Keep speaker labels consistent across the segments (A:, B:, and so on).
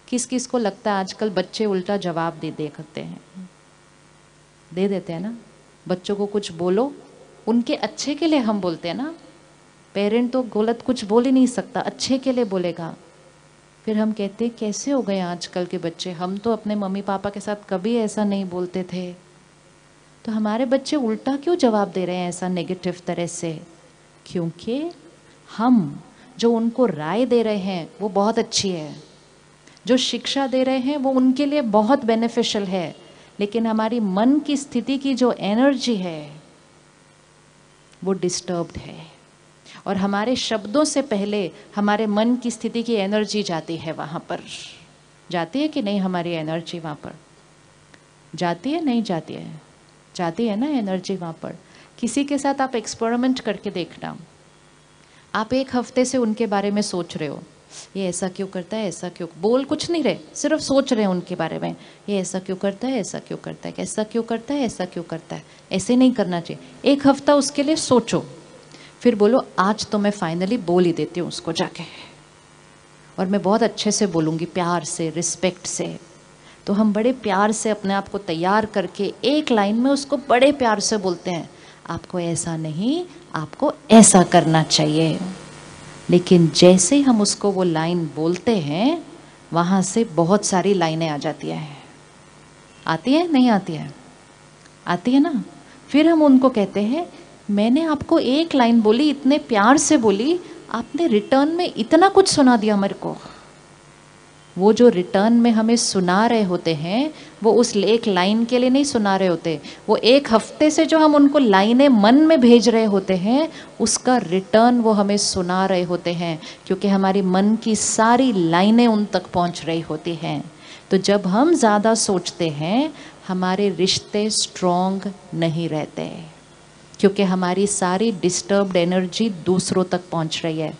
A: किस किस को लगता है आजकल बच्चे उल्टा जवाब दे देते हैं, दे देते हैं ना। बच्चों को कुछ बोलो, उनके अच्छे के लिए हम बोलते हैं ना। पेरेंट तो गलत कुछ बोल ही नहीं सकता, अच्छे के लिए बोलेगा। फिर हम कहते हैं कैसे हो गए आजकल के बच्चे, हम तो अपने मम्मी पापा के साथ कभी ऐसा नहीं बोलते थे। तो हमारे बच्चे उल्टा क्यों जवाब दे रहे हैं ऐसा नेगेटिव तरह से? क्योंकि हम जो उनको राय दे रहे हैं वो बहुत अच्छी है, जो शिक्षा दे रहे हैं वो उनके लिए बहुत बेनिफिशियल है, लेकिन हमारी मन की स्थिति की जो एनर्जी है वो डिस्टर्ब्ड है। और हमारे शब्दों से पहले हमारे मन की स्थिति की एनर्जी जाती है वहाँ पर। जाती है कि नहीं हमारी एनर्जी वहाँ पर? जाती है नहीं जाती है? जाती है ना एनर्जी वहाँ पर। किसी के साथ आप एक्सपेरिमेंट करके देखना। आप एक हफ्ते से उनके बारे में सोच रहे हो, ये ऐसा क्यों करता है, ऐसा क्यों, बोल कुछ नहीं रहे, सिर्फ सोच रहे हैं उनके बारे में, ये ऐसा क्यों करता है, ऐसा क्यों करता है, ऐसा क्यों करता है, ऐसा क्यों करता है, ऐसे नहीं करना चाहिए। एक हफ्ता उसके लिए सोचो, फिर बोलो आज तो मैं फाइनली बोल ही देती हूँ उसको जाके, और मैं बहुत अच्छे से बोलूँगी, प्यार से, रिस्पेक्ट से। तो हम बड़े प्यार से अपने आप को तैयार करके एक लाइन में उसको बड़े प्यार से बोलते हैं, आपको ऐसा नहीं, आपको ऐसा करना चाहिए। लेकिन जैसे ही हम उसको वो लाइन बोलते हैं, वहाँ से बहुत सारी लाइनें आ जाती हैं। आती है नहीं आती है? आती है ना। फिर हम उनको कहते हैं मैंने आपको एक लाइन बोली, इतने प्यार से बोली, आपने रिटर्न में इतना कुछ सुना दिया मेरे को। वो जो रिटर्न में हमें सुना रहे होते हैं वो उस एक लाइन के लिए नहीं सुना रहे होते, वो एक हफ्ते से जो हम उनको लाइनें मन में भेज रहे होते हैं उसका रिटर्न वो हमें सुना रहे होते हैं, क्योंकि हमारी मन की सारी लाइनें उन तक पहुंच रही होती हैं। तो जब हम ज़्यादा सोचते हैं हमारे रिश्ते स्ट्रॉन्ग नहीं रहते, क्योंकि हमारी सारी डिस्टर्ब्ड एनर्जी दूसरों तक पहुंच रही है।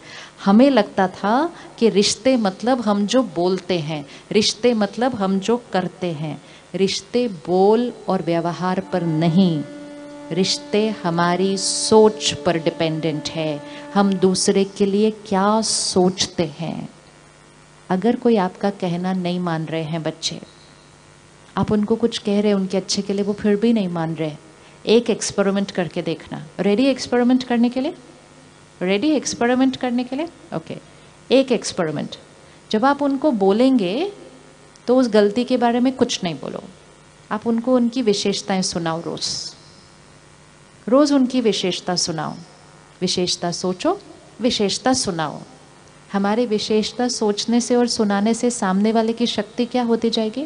A: हमें लगता था कि रिश्ते मतलब हम जो बोलते हैं, रिश्ते मतलब हम जो करते हैं। रिश्ते बोल और व्यवहार पर नहीं, रिश्ते हमारी सोच पर डिपेंडेंट है। हम दूसरे के लिए क्या सोचते हैं। अगर कोई आपका कहना नहीं मान रहे हैं बच्चे, आप उनको कुछ कह रहे हैं उनके अच्छे के लिए, वो फिर भी नहीं मान रहे, एक एक्सपेरिमेंट करके देखना। रेडी एक्सपेरिमेंट करने के लिए? रेडी एक्सपेरिमेंट करने के लिए? ओके। एक एक्सपेरिमेंट, जब आप उनको बोलेंगे तो उस गलती के बारे में कुछ नहीं बोलो, आप उनको उनकी विशेषताएं सुनाओ। रोज रोज उनकी विशेषता सुनाओ, विशेषता सोचो, विशेषता सुनाओ। हमारे विशेषता सोचने से और सुनाने से सामने वाले की शक्ति क्या होती जाएगी?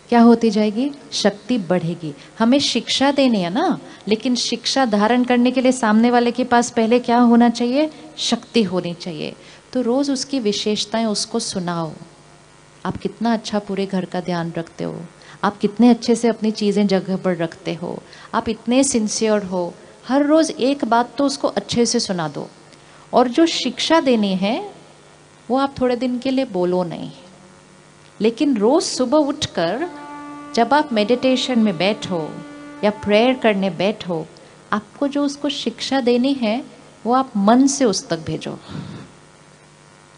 A: क्या होती जाएगी? शक्ति बढ़ेगी। हमें शिक्षा देनी है ना, लेकिन शिक्षा धारण करने के लिए सामने वाले के पास पहले क्या होना चाहिए? शक्ति होनी चाहिए। तो रोज उसकी विशेषताएं उसको सुनाओ। आप कितना अच्छा पूरे घर का ध्यान रखते हो, आप कितने अच्छे से अपनी चीज़ें जगह पर रखते हो, आप इतने सिंसियर हो। हर रोज़ एक बात तो उसको अच्छे से सुना दो। और जो शिक्षा देनी है वो आप थोड़े दिन के लिए बोलो नहीं, लेकिन रोज़ सुबह उठकर जब आप मेडिटेशन में बैठो या प्रेयर करने बैठो, आपको जो उसको शिक्षा देनी है वो आप मन से उस तक भेजो,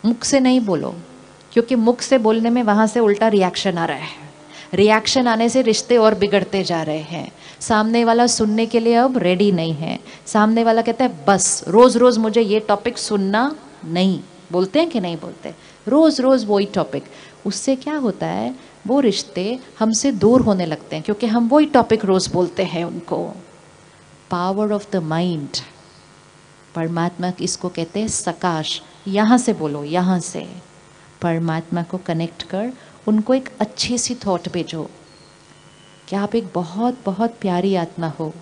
A: मुख से नहीं बोलो। क्योंकि मुख से बोलने में वहाँ से उल्टा रिएक्शन आ रहा है, रिएक्शन आने से रिश्ते और बिगड़ते जा रहे हैं। सामने वाला सुनने के लिए अब रेडी नहीं है। सामने वाला कहता है बस रोज़ रोज़ मुझे ये टॉपिक सुनना नहीं। बोलते हैं कि नहीं बोलते? रोज़ रोज़ वही टॉपिक। उससे क्या होता है, वो रिश्ते हमसे दूर होने लगते हैं, क्योंकि हम वही टॉपिक रोज़ बोलते हैं उनको। पावर ऑफ द माइंड, परमात्मा इसको कहते हैं सकाश। यहाँ से बोलो, यहाँ से परमात्मा को कनेक्ट कर उनको एक अच्छी सी थॉट भेजो कि आप एक बहुत बहुत प्यारी आत्मा हो,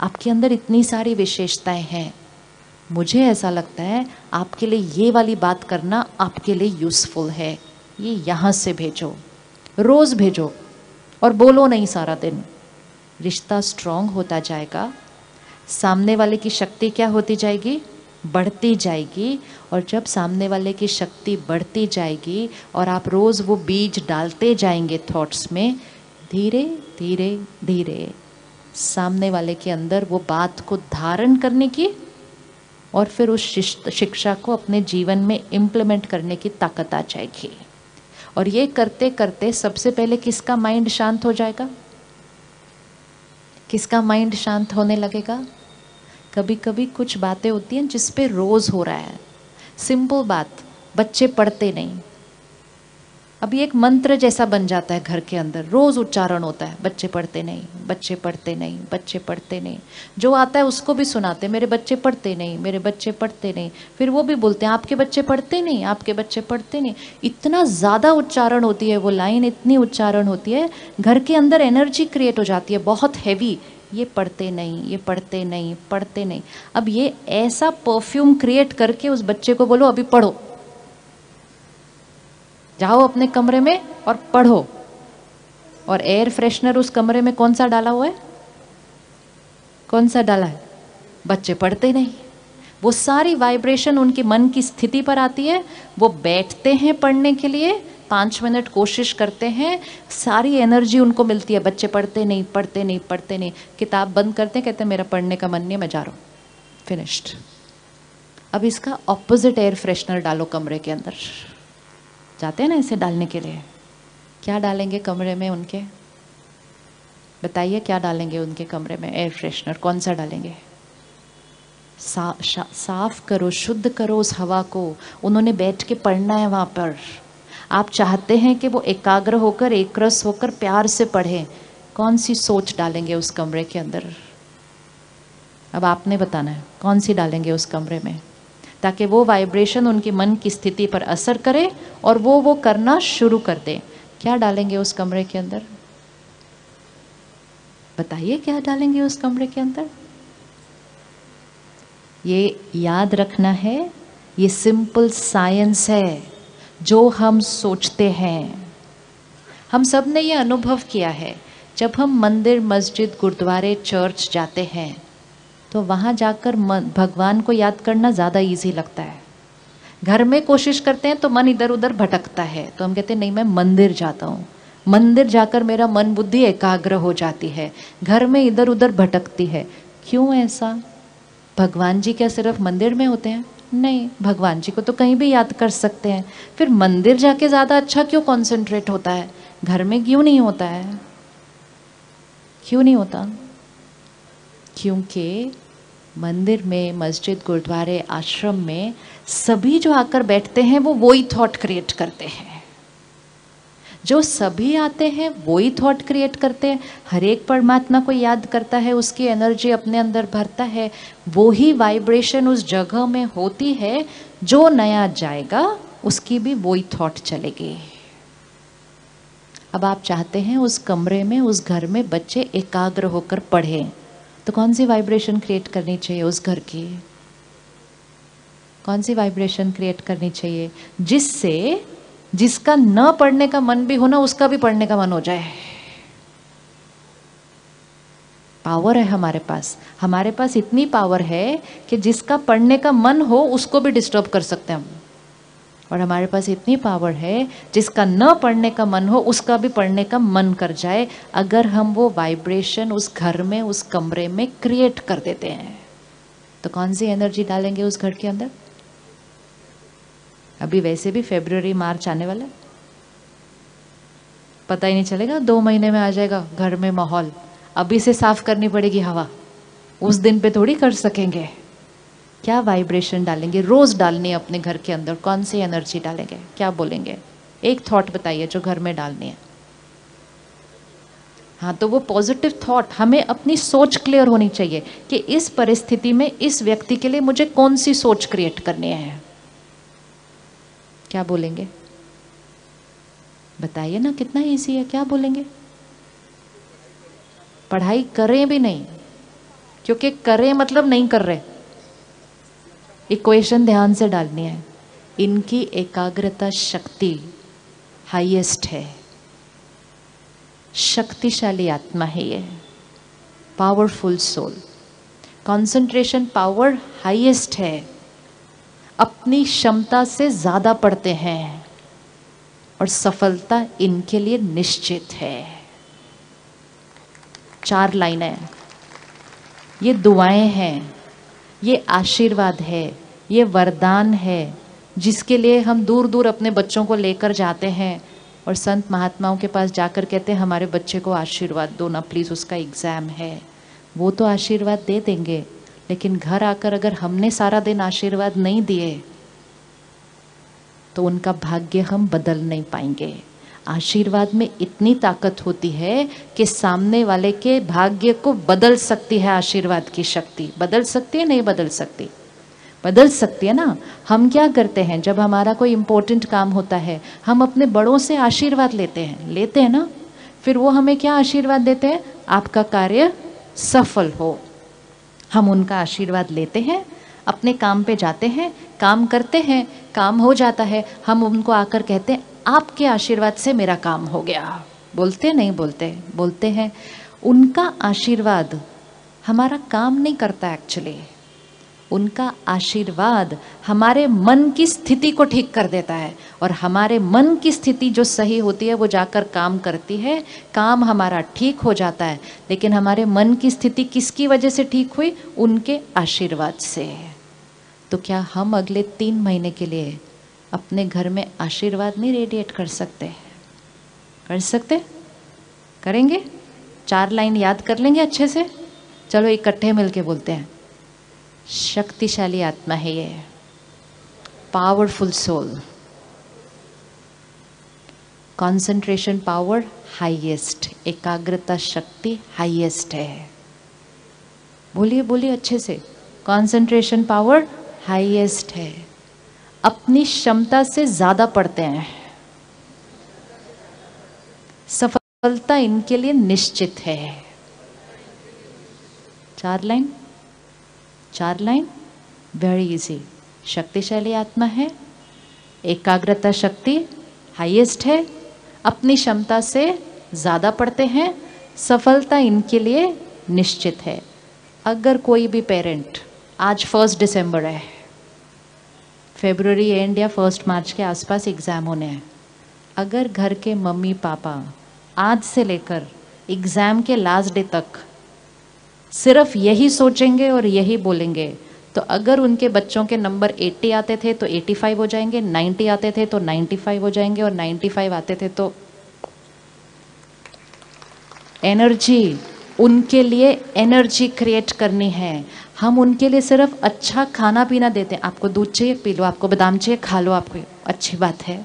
A: आपके अंदर इतनी सारी विशेषताएं हैं। मुझे ऐसा लगता है आपके लिए ये वाली बात करना आपके लिए यूज़फुल है। ये यहाँ से भेजो, रोज़ भेजो और बोलो नहीं सारा दिन। रिश्ता स्ट्रॉन्ग होता जाएगा, सामने वाले की शक्ति क्या होती जाएगी? बढ़ती जाएगी। और जब सामने वाले की शक्ति बढ़ती जाएगी और आप रोज़ वो बीज डालते जाएंगे थॉट्स में, धीरे धीरे धीरे सामने वाले के अंदर वो बात को धारण करने की और फिर उस शिक्षा को अपने जीवन में इम्प्लीमेंट करने की ताकत आ जाएगी। और ये करते करते सबसे पहले किसका माइंड शांत हो जाएगा? किसका माइंड शांत होने लगेगा? कभी कभी कुछ बातें होती हैं जिस पे रोज़ हो रहा है, सिंपल बात, बच्चे पढ़ते नहीं, अभी एक मंत्र जैसा बन जाता है घर के अंदर, रोज उच्चारण होता है, बच्चे पढ़ते नहीं, बच्चे पढ़ते नहीं, बच्चे पढ़ते नहीं। जो आता है उसको भी सुनाते, मेरे बच्चे पढ़ते नहीं, मेरे बच्चे पढ़ते नहीं। फिर वो भी बोलते हैं आपके बच्चे पढ़ते नहीं, आपके बच्चे पढ़ते नहीं। इतना ज़्यादा उच्चारण होती है वो लाइन, इतनी उच्चारण होती है, घर के अंदर एनर्जी क्रिएट हो जाती है बहुत हैवी। ये पढ़ते नहीं, ये पढ़ते नहीं, पढ़ते नहीं। अब ये ऐसा परफ्यूम क्रिएट करके उस बच्चे को बोलो अभी पढ़ो, जाओ अपने कमरे में और पढ़ो। और एयर फ्रेशनर उस कमरे में कौन सा डाला हुआ है? कौन सा डाला है? बच्चे पढ़ते नहीं। वो सारी वाइब्रेशन उनके मन की स्थिति पर आती है, वो बैठते हैं पढ़ने के लिए, 5 मिनट कोशिश करते हैं, सारी एनर्जी उनको मिलती है, बच्चे पढ़ते नहीं, पढ़ते नहीं, पढ़ते नहीं। किताब बंद करते हैं, कहते हैं मेरा पढ़ने का मन नहीं, मैं जा रहा हूँ, फिनिश्ड। अब इसका ऑपोजिट एयर फ्रेशनर डालो कमरे के अंदर। जाते हैं ना इसे डालने के लिए, क्या डालेंगे कमरे में उनके? बताइए क्या डालेंगे उनके कमरे में? एयर फ्रेशनर कौन सा डालेंगे? साफ करो, शुद्ध करो उस हवा को। उन्होंने बैठ के पढ़ना है वहाँ पर। आप चाहते हैं कि वो एकाग्र होकर, एक रस होकर प्यार से पढ़ें। कौन सी सोच डालेंगे उस कमरे के अंदर? अब आपने बताना है कौन सी डालेंगे उस कमरे में, ताकि वो वाइब्रेशन उनके मन की स्थिति पर असर करे और वो करना शुरू कर दे। क्या डालेंगे उस कमरे के अंदर? बताइए क्या डालेंगे उस कमरे के अंदर? ये याद रखना है, ये सिंपल साइंस है। जो हम सोचते हैं, हम सब ने ये अनुभव किया है, जब हम मंदिर, मस्जिद, गुरुद्वारे, चर्च जाते हैं तो वहाँ जाकर भगवान को याद करना ज़्यादा इजी लगता है। घर में कोशिश करते हैं तो मन इधर उधर भटकता है, तो हम कहते हैं नहीं मैं मंदिर जाता हूँ, मंदिर जाकर मेरा मन बुद्धि एकाग्र हो जाती है। घर में इधर उधर भटकती है। क्यों ऐसा? भगवान जी क्या सिर्फ मंदिर में होते हैं? नहीं, भगवान जी को तो कहीं भी याद कर सकते हैं। फिर मंदिर जाके ज़्यादा अच्छा क्यों कॉन्सेंट्रेट होता है, घर में क्यों नहीं होता है? क्यों नहीं होता? क्योंकि मंदिर में, मस्जिद, गुरुद्वारे, आश्रम में सभी जो आकर बैठते हैं वो वही थॉट क्रिएट करते हैं। जो सभी आते हैं वही थॉट क्रिएट करते हैं। हर एक परमात्मा को याद करता है, उसकी एनर्जी अपने अंदर भरता है, वो ही वाइब्रेशन उस जगह में होती है। जो नया जाएगा उसकी भी वही थॉट चलेगी। अब आप चाहते हैं उस कमरे में, उस घर में बच्चे एकाग्र होकर पढ़ें, तो कौन सी वाइब्रेशन क्रिएट करनी चाहिए उस घर की? कौन सी वाइब्रेशन क्रिएट करनी चाहिए जिससे जिसका न पढ़ने का मन भी हो ना, उसका भी पढ़ने का मन हो जाए? पावर है हमारे पास। हमारे पास इतनी पावर है कि जिसका पढ़ने का मन हो उसको भी डिस्टर्ब कर सकते हैं हम। और हमारे पास इतनी पावर है जिसका न पढ़ने का मन हो उसका भी पढ़ने का मन कर जाए, अगर हम वो वाइब्रेशन उस घर में, उस कमरे में क्रिएट कर देते हैं। तो कौन सी एनर्जी डालेंगे उस घर के अंदर? अभी वैसे भी फरवरी मार्च आने वाला है, पता ही नहीं चलेगा, 2 महीने में आ जाएगा घर में माहौल। अभी से साफ करनी पड़ेगी हवा, उस दिन पे थोड़ी कर सकेंगे। क्या वाइब्रेशन डालेंगे? रोज डालनी है अपने घर के अंदर। कौन सी एनर्जी डालेंगे? क्या बोलेंगे? एक थॉट बताइए जो घर में डालनी है। हाँ, तो वो पॉजिटिव थॉट, हमें अपनी सोच क्लियर होनी चाहिए कि इस परिस्थिति में इस व्यक्ति के लिए मुझे कौन सी सोच क्रिएट करनी है। क्या बोलेंगे? बताइए ना, कितना इजी है। क्या बोलेंगे? पढ़ाई करें भी नहीं, क्योंकि करें मतलब नहीं कर रहे। इक्वेशन ध्यान से डालनी है। इनकी एकाग्रता शक्ति हाईएस्ट है, शक्तिशाली आत्मा है ये, powerful soul. Concentration power highest है, अपनी क्षमता से ज़्यादा पढ़ते हैं और सफलता इनके लिए निश्चित है। 4 लाइनें, ये दुआएं हैं। ये आशीर्वाद है, ये वरदान है, जिसके लिए हम दूर दूर अपने बच्चों को लेकर जाते हैं और संत महात्माओं के पास जाकर कहते हैं हमारे बच्चे को आशीर्वाद दो ना प्लीज़, उसका एग्ज़ाम है। वो तो आशीर्वाद दे देंगे, लेकिन घर आकर अगर हमने सारा दिन आशीर्वाद नहीं दिए तो उनका भाग्य हम बदल नहीं पाएंगे। आशीर्वाद में इतनी ताकत होती है कि सामने वाले के भाग्य को बदल सकती है। आशीर्वाद की शक्ति बदल सकती है, नहीं बदल सकती? बदल सकती है ना। हम क्या करते हैं, जब हमारा कोई इम्पोर्टेंट काम होता है हम अपने बड़ों से आशीर्वाद लेते हैं ना। फिर वो हमें क्या आशीर्वाद देते हैं? आपका कार्य सफल हो। हम उनका आशीर्वाद लेते हैं, अपने काम पे जाते हैं, काम करते हैं, काम हो जाता है, हम उनको आकर कहते हैं आपके आशीर्वाद से मेरा काम हो गया। बोलते नहीं बोलते? बोलते हैं। उनका आशीर्वाद हमारा काम नहीं करता एक्चुअली। उनका आशीर्वाद हमारे मन की स्थिति को ठीक कर देता है, और हमारे मन की स्थिति जो सही होती है वो जाकर काम करती है, काम हमारा ठीक हो जाता है। लेकिन हमारे मन की स्थिति किसकी वजह से ठीक हुई? उनके आशीर्वाद से। तो क्या हम अगले 3 महीने के लिए अपने घर में आशीर्वाद नहीं रेडिएट कर सकते? कर सकते? करेंगे? 4 लाइन याद कर लेंगे अच्छे से? चलो इकट्ठे मिलके बोलते हैं। शक्तिशाली आत्मा है ये, powerful soul, concentration power highest, एकाग्रता शक्ति हाईएस्ट है। बोलिए बोलिए अच्छे से। कंसंट्रेशन पावर हाईएस्ट है, अपनी क्षमता से ज्यादा पढ़ते हैं, सफलता इनके लिए निश्चित है। 4 लाइन, 4 लाइन, वेरी इजी। शक्तिशाली आत्मा है, एकाग्रता शक्ति हाईएस्ट है, अपनी क्षमता से ज़्यादा पढ़ते हैं, सफलता इनके लिए निश्चित है। अगर कोई भी पेरेंट, आज 1 दिसंबर है, फरवरी एंड या 1 मार्च के आसपास एग्ज़ाम होने हैं, अगर घर के मम्मी पापा आज से लेकर एग्ज़ाम के लास्ट डे तक सिर्फ यही सोचेंगे और यही बोलेंगे, तो अगर उनके बच्चों के नंबर 80 आते थे तो 85 हो जाएंगे, 90 आते थे तो 95 हो जाएंगे, और 95 आते थे तो एनर्जी, उनके लिए एनर्जी क्रिएट करनी है। हम उनके लिए सिर्फ अच्छा खाना पीना देते हैं, आपको दूध चाहिए पी लो, आपको बादाम चाहिए खा लो, आपको अच्छी बात है।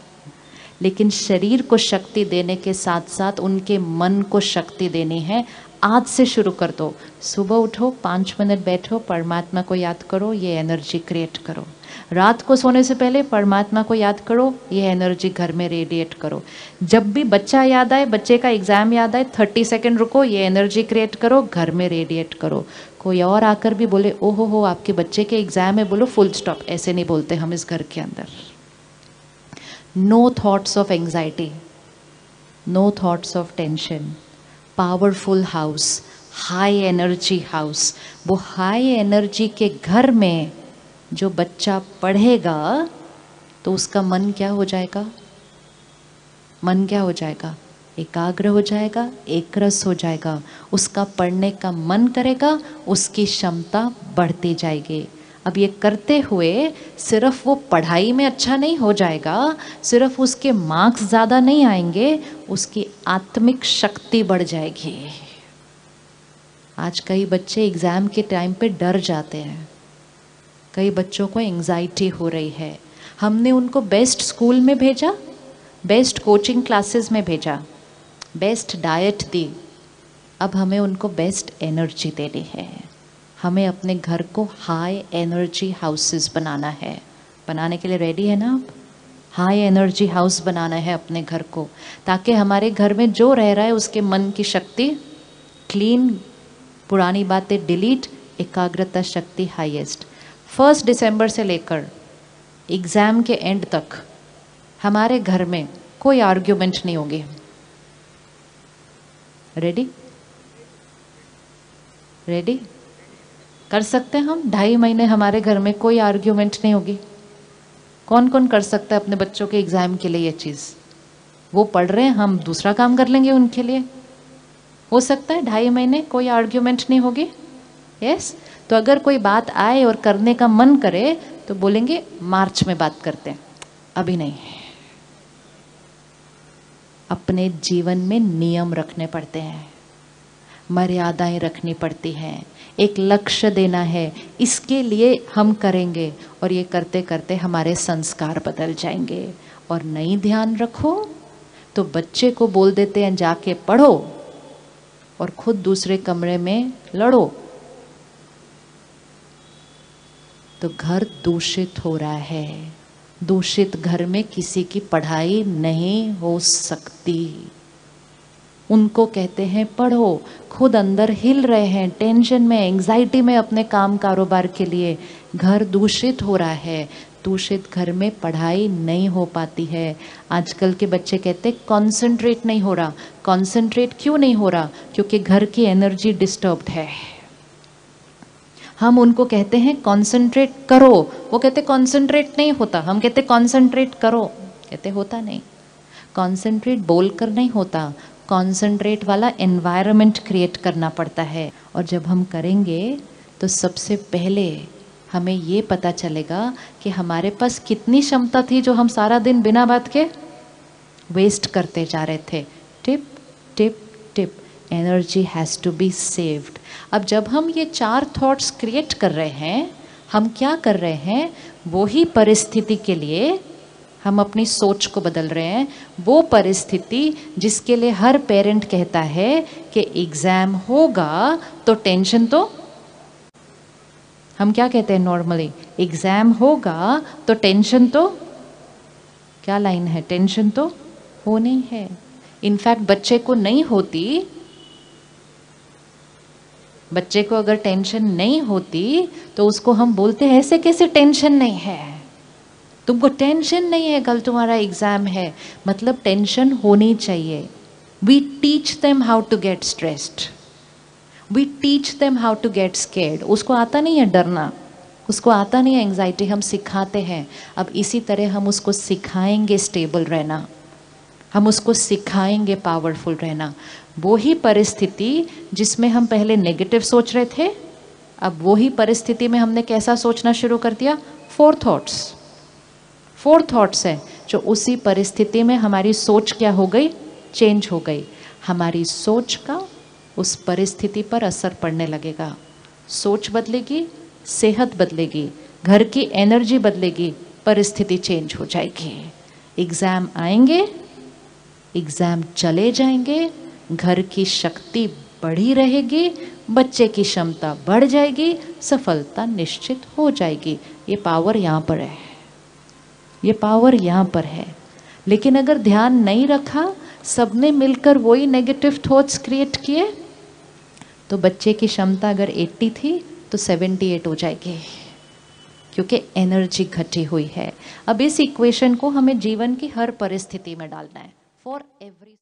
A: लेकिन शरीर को शक्ति देने के साथ साथ उनके मन को शक्ति देनी है। आज से शुरू कर दो। सुबह उठो, 5 मिनट बैठो, परमात्मा को याद करो, ये एनर्जी क्रिएट करो। रात को सोने से पहले परमात्मा को याद करो, ये एनर्जी घर में रेडिएट करो। जब भी बच्चा याद आए, बच्चे का एग्जाम याद आए, 30 सेकेंड रुको, ये एनर्जी क्रिएट करो, घर में रेडिएट करो। कोई और आकर भी बोले ओहो हो आपके बच्चे के एग्जाम है, बोलो फुल स्टॉप। ऐसे नहीं बोलते हम इस घर के अंदर। No thoughts of anxiety, no thoughts of tension. Powerful house, high energy house. वो हाई एनर्जी के घर में जो बच्चा पढ़ेगा तो उसका मन क्या हो जाएगा? मन क्या हो जाएगा? एकाग्र हो जाएगा, एकरस हो जाएगा। उसका पढ़ने का मन करेगा, उसकी क्षमता बढ़ती जाएगी। अब ये करते हुए सिर्फ वो पढ़ाई में अच्छा नहीं हो जाएगा, सिर्फ उसके मार्क्स ज़्यादा नहीं आएंगे, उसकी आत्मिक शक्ति बढ़ जाएगी। आज कई बच्चे एग्ज़ाम के टाइम पे डर जाते हैं, कई बच्चों को एंजाइटी हो रही है। हमने उनको बेस्ट स्कूल में भेजा, बेस्ट कोचिंग क्लासेस में भेजा, बेस्ट डाइट दी, अब हमें उनको बेस्ट एनर्जी देनी है। हमें अपने घर को हाई एनर्जी हाउसेस बनाना है। बनाने के लिए रेडी है ना आप? हाई एनर्जी हाउस बनाना है अपने घर को, ताकि हमारे घर में जो रह रहा है उसके मन की शक्ति क्लीन, पुरानी बातें डिलीट, एकाग्रता शक्ति हाईएस्ट। 1 दिसंबर से लेकर एग्ज़ाम के एंड तक हमारे घर में कोई आर्ग्यूमेंट नहीं होगी। रेडी? रेडी? कर सकते हैं हम? 2.5 महीने हमारे घर में कोई आर्ग्यूमेंट नहीं होगी। कौन कौन कर सकता है अपने बच्चों के एग्ज़ाम के लिए ये चीज़? वो पढ़ रहे हैं, हम दूसरा काम कर लेंगे उनके लिए। हो सकता है 2.5 महीने कोई आर्ग्यूमेंट नहीं होगी? यस। तो अगर कोई बात आए और करने का मन करे तो बोलेंगे मार्च में बात करते हैं, अभी नहीं। अपने जीवन में नियम रखने पड़ते हैं, मर्यादाएं रखनी पड़ती हैं, एक लक्ष्य देना है, इसके लिए हम करेंगे और ये करते करते हमारे संस्कार बदल जाएंगे। और नहीं ध्यान रखो तो बच्चे को बोल देते हैं जाके पढ़ो और खुद दूसरे कमरे में लड़ो, तो घर दूषित हो रहा है। दूषित घर में किसी की पढ़ाई नहीं हो सकती। उनको कहते हैं पढ़ो, खुद अंदर हिल रहे हैं, टेंशन में, एंजाइटी में अपने काम कारोबार के लिए, घर दूषित हो रहा है। दूषित घर में पढ़ाई नहीं हो पाती है। आजकल के बच्चे कहते हैं कॉन्सेंट्रेट नहीं हो रहा। कॉन्सेंट्रेट क्यों नहीं हो रहा? क्योंकि घर की एनर्जी डिस्टर्ब्ड है। हम उनको कहते हैं कॉन्सेंट्रेट करो, वो कहते कॉन्सेंट्रेट नहीं होता। हम कहते कॉन्सेंट्रेट करो, कहते होता नहीं। कॉन्सेंट्रेट बोलकर नहीं होता, कॉन्सेंट्रेट वाला एनवायरनमेंट क्रिएट करना पड़ता है। और जब हम करेंगे तो सबसे पहले हमें ये पता चलेगा कि हमारे पास कितनी क्षमता थी जो हम सारा दिन बिना बात के वेस्ट करते जा रहे थे। Tip tip tip, energy has to be saved. अब जब हम ये 4 थॉट्स क्रिएट कर रहे हैं, हम क्या कर रहे हैं? वो ही परिस्थिति के लिए हम अपनी सोच को बदल रहे हैं। वो परिस्थिति जिसके लिए हर पेरेंट कहता है कि एग्ज़ाम होगा तो टेंशन, तो हम क्या कहते हैं नॉर्मली? एग्ज़ाम होगा तो टेंशन, तो क्या लाइन है? टेंशन तो होनी है। इनफैक्ट बच्चे को नहीं होती, बच्चे को अगर टेंशन नहीं होती तो उसको हम बोलते हैं ऐसे कैसे टेंशन नहीं है, तुमको टेंशन नहीं है, कल तुम्हारा एग्जाम है। मतलब टेंशन होनी चाहिए। We teach them how to get stressed, we teach them how to get scared. उसको आता नहीं है डरना, उसको आता नहीं है एंजाइटी, हम सिखाते हैं। अब इसी तरह हम उसको सिखाएंगे स्टेबल रहना, हम उसको सिखाएंगे पावरफुल रहना। वो ही परिस्थिति जिसमें हम पहले नेगेटिव सोच रहे थे, अब वो ही परिस्थिति में हमने कैसा सोचना शुरू कर दिया? 4 थॉट्स। 4 थॉट्स है जो उसी परिस्थिति में हमारी सोच क्या हो गई? चेंज हो गई। हमारी सोच का उस परिस्थिति पर असर पड़ने लगेगा। सोच बदलेगी, सेहत बदलेगी, घर की एनर्जी बदलेगी, परिस्थिति चेंज हो जाएगी। एग्ज़ाम आएंगे, एग्ज़ाम चले जाएंगे, घर की शक्ति बढ़ी रहेगी, बच्चे की क्षमता बढ़ जाएगी, सफलता निश्चित हो जाएगी। ये पावर यहाँ पर है, ये पावर यहाँ पर है। लेकिन अगर ध्यान नहीं रखा, सबने मिलकर वही नेगेटिव थॉट्स क्रिएट किए, तो बच्चे की क्षमता अगर 80 थी तो 78 हो जाएगी, क्योंकि एनर्जी घटी हुई है। अब इस इक्वेशन को हमें जीवन की हर परिस्थिति में डालना है, फॉर एवरी